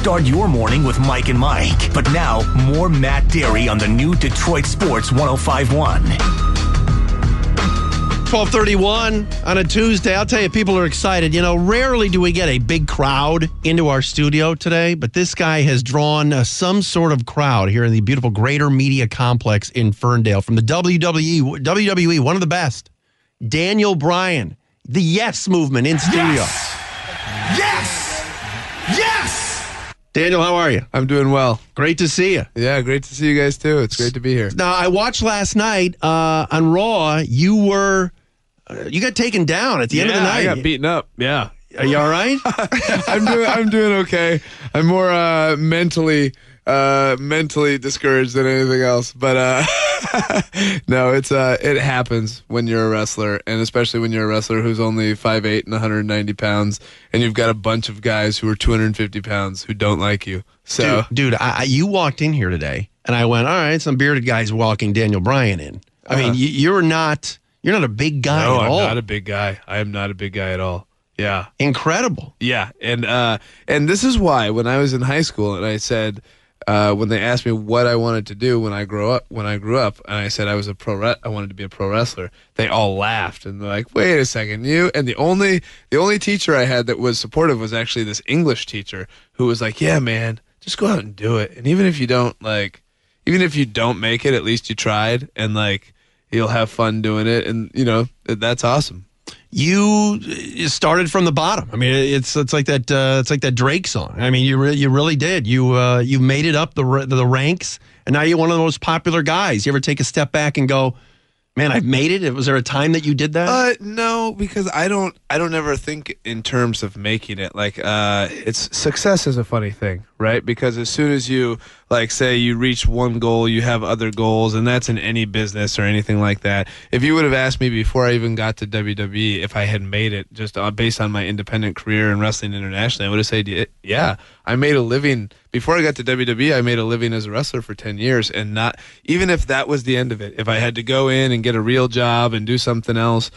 Start your morning with Mike and Mike. But now, more Matt Dery on the new Detroit Sports 105.1. 12:31 on a Tuesday. I'll tell you, people are excited. You know, rarely do we get a big crowd into our studio today, but this guy has drawn some sort of crowd here in the beautiful Greater Media Complex in Ferndale from the WWE, one of the best, Daniel Bryan, the Yes Movement in studio. Yes! Yes! Daniel, how are you? I'm doing well. Great to see you. Yeah, great to see you guys too. It's great to be here. Now, I watched last night on Raw. You got taken down at the end of the night. I got beaten up. Yeah. Are you all right? I'm doing okay. I'm more mentally discouraged than anything else. But no, it happens when you're a wrestler, and especially when you're a wrestler who's only 5'8" and 190 pounds, and you've got a bunch of guys who are 250 pounds who don't like you. So, dude, you walked in here today, and I went, all right, some bearded guys walking Daniel Bryan in. I mean, you're not a big guy at all. No, I'm not a big guy. I am not a big guy at all. Yeah. Incredible. Yeah, and this is why when I was in high school and I said when they asked me what I wanted to do when I grew up, and I said I wanted to be a pro wrestler, they all laughed and they're like, "Wait a second, you?" And the only teacher I had that was supportive was actually this English teacher who was like, "Yeah, man, just go out and do it. And even if you don't make it, at least you tried, and like you'll have fun doing it, and you know that's awesome." You started from the bottom. I mean, it's like that Drake song. I mean, you really did. You made it up the ranks, and now you're one of the most popular guys. You ever take a step back and go, "Man, I've made it"? Was there a time that you did that? No, because I don't ever think in terms of making it. Like, it's success is a funny thing, right? Because as soon as you say you reach one goal, you have other goals, and that's in any business or anything like that. If you would have asked me before I even got to WWE if I had made it just based on my independent career in wrestling internationally, I would have said, yeah, I made a living. Before I got to WWE, I made a living as a wrestler for 10 years, and not even if that was the end of it, if I had to go in and get a real job and do something else,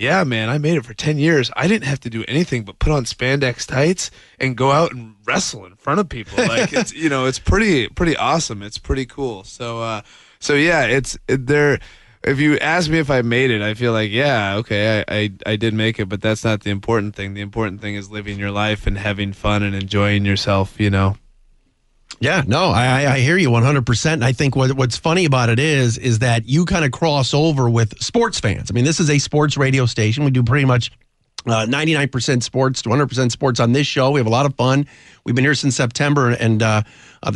yeah, man, I made it for 10 years. I didn't have to do anything but put on spandex tights and go out and wrestle in front of people. It's it's pretty awesome. It's pretty cool. So yeah, it's there. If you ask me if I made it, I feel like, yeah, okay, I did make it, but that's not the important thing. The important thing is living your life and having fun and enjoying yourself, Yeah, no, I hear you 100%. And I think what's funny about it is that you kind of cross over with sports fans. I mean, this is a sports radio station. We do pretty much 99% sports to 100% sports on this show. We have a lot of fun. We've been here since September, and the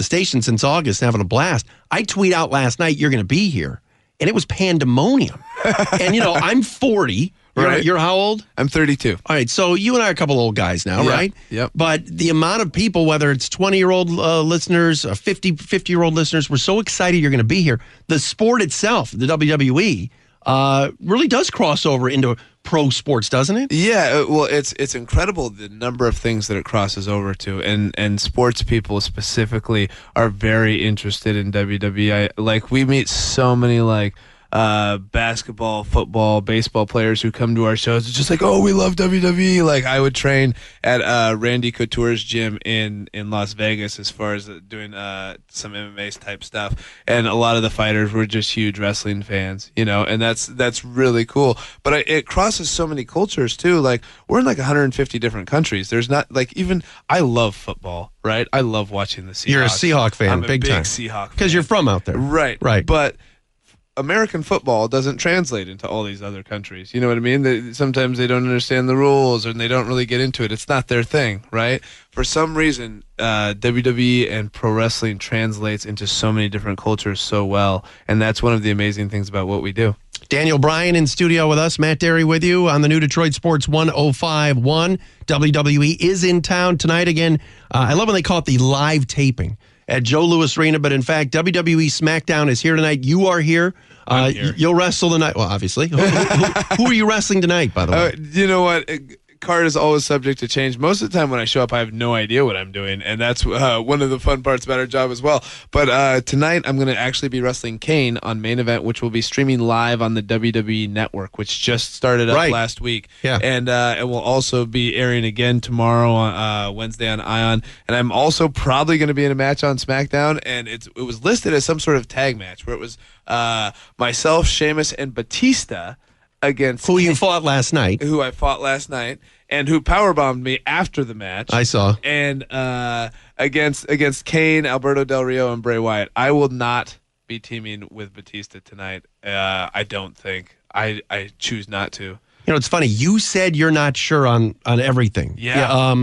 station since August, having a blast. I tweet out last night, "You're going to be here," and it was pandemonium. And, I'm 40. Right. You're how old? I'm 32. All right, so you and I are a couple old guys now, right? Yep. But the amount of people, whether it's 20-year-old listeners, 50-year-old listeners, we're so excited you're going to be here. The sport itself, the WWE, really does cross over into pro sports, doesn't it? Yeah, well, it's incredible the number of things that it crosses over to, and sports people specifically are very interested in WWE. We meet so many basketball, football, baseball players who come to our shows. It's just like, "Oh, we love WWE." I would train at Randy Couture's gym in Las Vegas as far as doing some MMA type stuff, and a lot of the fighters were just huge wrestling fans, and that's really cool. But it crosses so many cultures too. We're in 150 different countries. There's not even I love football, right? I love watching the Seahawks. You're a Seahawk fan, I'm big a big time. Seahawk fan. Because you're from out there, right? But American football doesn't translate into all these other countries. You know what I mean? Sometimes they don't understand the rules and they don't really get into it. It's not their thing, right? For some reason, WWE and pro wrestling translates into so many different cultures so well, and that's one of the amazing things about what we do. Daniel Bryan in studio with us, Matt Dery with you on the new Detroit Sports 105.1. WWE is in town tonight again. I love when they call it the live taping at Joe Louis Arena, but in fact, WWE Smackdown is here tonight. You are here. I'm here. You'll wrestle tonight. Well, obviously. Who are you wrestling tonight, by the way? You know what? card is always subject to change. Most of the time when I show up, I have no idea what I'm doing, and that's one of the fun parts about our job as well. But tonight, I'm going to actually be wrestling Kane on Main Event, which will be streaming live on the WWE Network, which just started up last week. Yeah. And it will also be airing again tomorrow, Wednesday on Ion. And I'm also probably going to be in a match on Smackdown, and it was listed as some sort of tag match where it was myself, Sheamus, and Batista against who you fought last night. Who I fought last night, and who powerbombed me after the match. I saw. And against Kane, Alberto Del Rio, and Bray Wyatt. I will not be teaming with Batista tonight. I don't think. I choose not to. It's funny. You said you're not sure on everything. Yeah.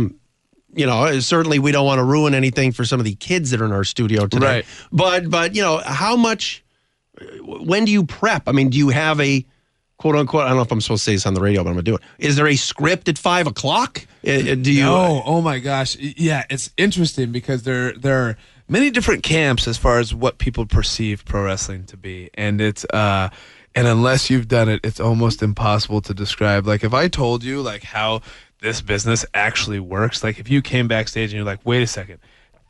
Certainly we don't want to ruin anything for some of the kids that are in our studio today. Right. But how much, when do you prep? I mean, do you have a quote unquote, I don't know if I'm supposed to say this on the radio, but I'm going to do it. Is there a script at 5 o'clock? No. Oh my gosh. Yeah. It's interesting because there are many different camps as far as what people perceive pro wrestling to be. And it's, and unless you've done it, it's almost impossible to describe. Like if I told you like how this business actually works, like if you came backstage and you're like, wait a second,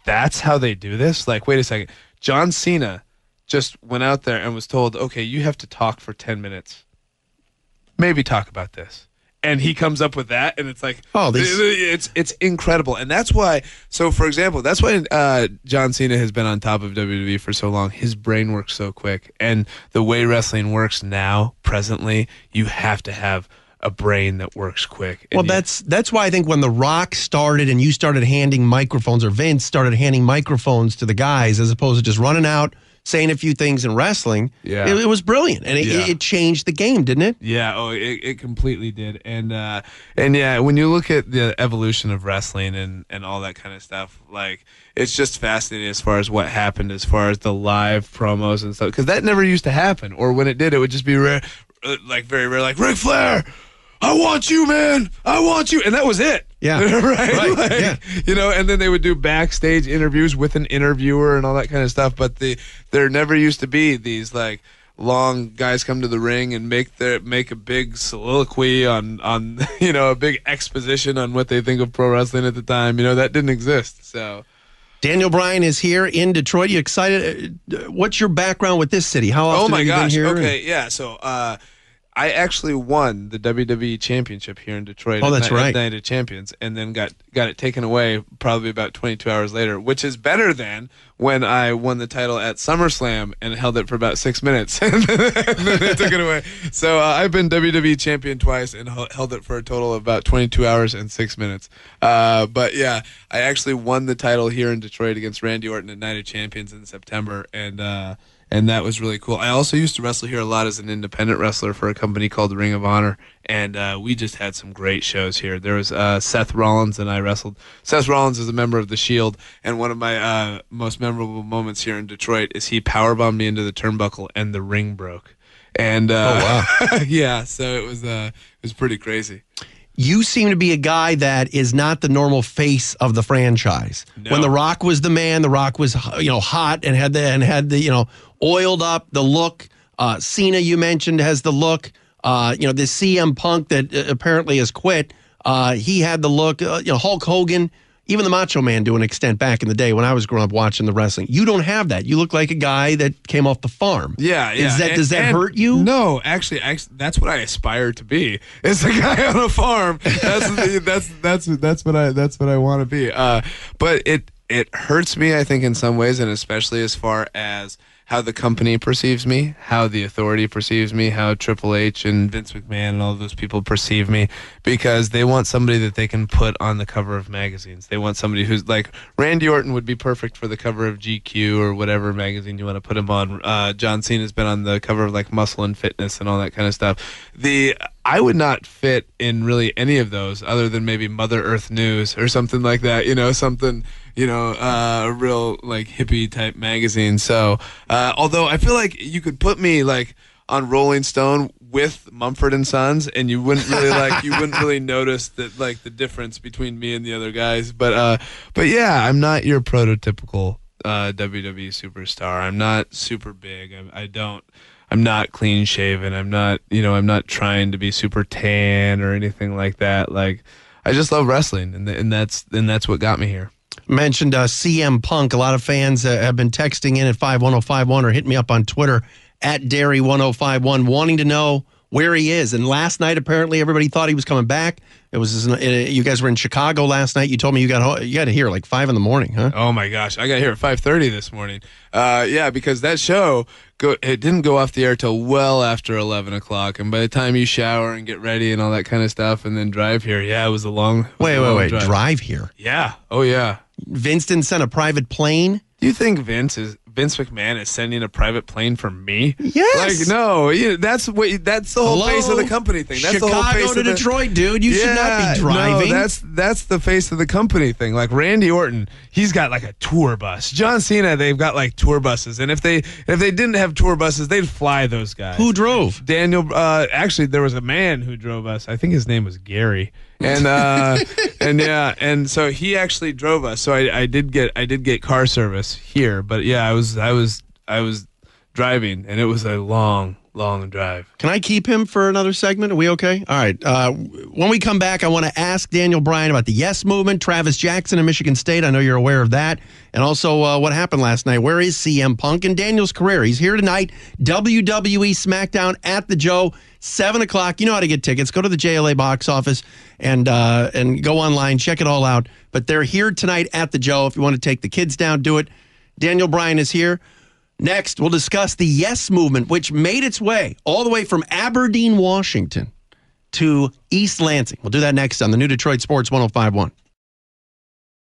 that's how they do this? Like, wait a second. John Cena just went out there and was told, okay, you have to talk for 10 minutes. Maybe talk about this. And he comes up with that, and it's like, it's incredible. And that's why, so for example, that's why John Cena has been on top of WWE for so long. His brain works so quick. And the way wrestling works now, presently, you have to have a brain that works quick. Well, that's why I think when The Rock started and you started handing microphones, or Vince started handing microphones to the guys as opposed to just running out, saying a few things in wrestling, it was brilliant. And it changed the game, didn't it? Yeah, it completely did. And yeah, when you look at the evolution of wrestling and all that kind of stuff, like, it's just fascinating as far as what happened as far as the live promos and stuff, because that never used to happen. Or when it did, it would just be rare, like very rare, like, Ric Flair, I want you, man. I want you. And that was it. Yeah. right. Like, and then they would do backstage interviews with an interviewer and all that kind of stuff. But there never used to be these like long guys come to the ring and make a big soliloquy on a big exposition on what they think of pro wrestling at the time. That didn't exist. So Daniel Bryan is here in Detroit. You excited? What's your background with this city? How often have you been here? Okay, yeah. So I actually won the WWE Championship here in Detroit. Oh, that's right. At Night of Champions, and then got it taken away probably about 22 hours later, which is better than when I won the title at SummerSlam and held it for about 6 minutes, and then they took it away. So I've been WWE Champion twice and held it for a total of about 22 hours and 6 minutes. But yeah, I actually won the title here in Detroit against Randy Orton at Night of Champions in September, and that was really cool. I also used to wrestle here a lot as an independent wrestler for a company called Ring of Honor, and we just had some great shows here. There was Seth Rollins, and I wrestled. Seth Rollins is a member of The Shield, and one of my most memorable moments here in Detroit is he powerbombed me into the turnbuckle, and the ring broke. And oh wow, yeah, so it was pretty crazy. You seem to be a guy that is not the normal face of the franchise. No. When The Rock was the man, The Rock was hot and had the oiled up the look. Cena, you mentioned, has the look. This CM Punk that apparently has quit. He had the look. Hulk Hogan, even the Macho Man to an extent back in the day when I was growing up watching the wrestling. You don't have that. You look like a guy that came off the farm. Yeah. Does that hurt you? No, actually, that's what I aspire to be. Is a guy on a farm. That's what I want to be. But it hurts me, I think, in some ways, and especially as far as how the company perceives me, how the authority perceives me, how Triple H and Vince McMahon and all those people perceive me, because they want somebody that they can put on the cover of magazines. They want somebody who's like, Randy Orton would be perfect for the cover of GQ or whatever magazine you want to put him on. John Cena's been on the cover of like Muscle and Fitness and all that kind of stuff. I would not fit in really any of those other than maybe Mother Earth News or something like that, something, a real like hippie type magazine. So, although I feel like you could put me like on Rolling Stone with Mumford and Sons, and you wouldn't really notice that like the difference between me and the other guys. But yeah, I'm not your prototypical WWE superstar. I'm not super big. not clean shaven. I'm not trying to be super tan or anything like that. Like, I just love wrestling, and that's what got me here. Mentioned CM Punk. A lot of fans have been texting in at 51051 or hitting me up on Twitter at Dery1051 wanting to know where he is. And last night, apparently, everybody thought he was coming back. It was you guys were in Chicago last night. You told me you got here like 5 in the morning, huh? Oh my gosh, I got here at 5:30 this morning. Yeah, because that show it didn't go off the air till well after 11 o'clock, and by the time you shower and get ready and all that kind of stuff, and then drive here, yeah, it was a long. Wait, drive here? Yeah. Oh yeah. Vince didn't send a private plane? Do you think Vince McMahon is sending a private plane for me? Yes. Like, no, that's the whole face of the company thing. That's Chicago the whole face to of the, Detroit, dude. You should not be driving. No, that's the face of the company thing. Like Randy Orton, he's got like a tour bus. John Cena, they've got like tour buses. And if they didn't have tour buses, they'd fly those guys. Who drove? Daniel. Actually, there was a man who drove us. I think his name was Gary. And and so he actually drove us. So I did get car service here, but yeah, I was driving, and it was a long drive. Can I keep him for another segment? Are we okay? All right. When we come back, I want to ask Daniel Bryan about the Yes Movement, Travis Jackson in Michigan State. I know you're aware of that. And also what happened last night. Where is CM Punk and Daniel's career? He's here tonight. WWE Smackdown at the Joe, 7 o'clock. You know how to get tickets. Go to the JLA box office and go online. Check it all out. But they're here tonight at the Joe. If you want to take the kids down, do it. Daniel Bryan is here. Next, we'll discuss the Yes Movement, which made its way all the way from Aberdeen, Washington to East Lansing. We'll do that next on the new Detroit Sports 1051.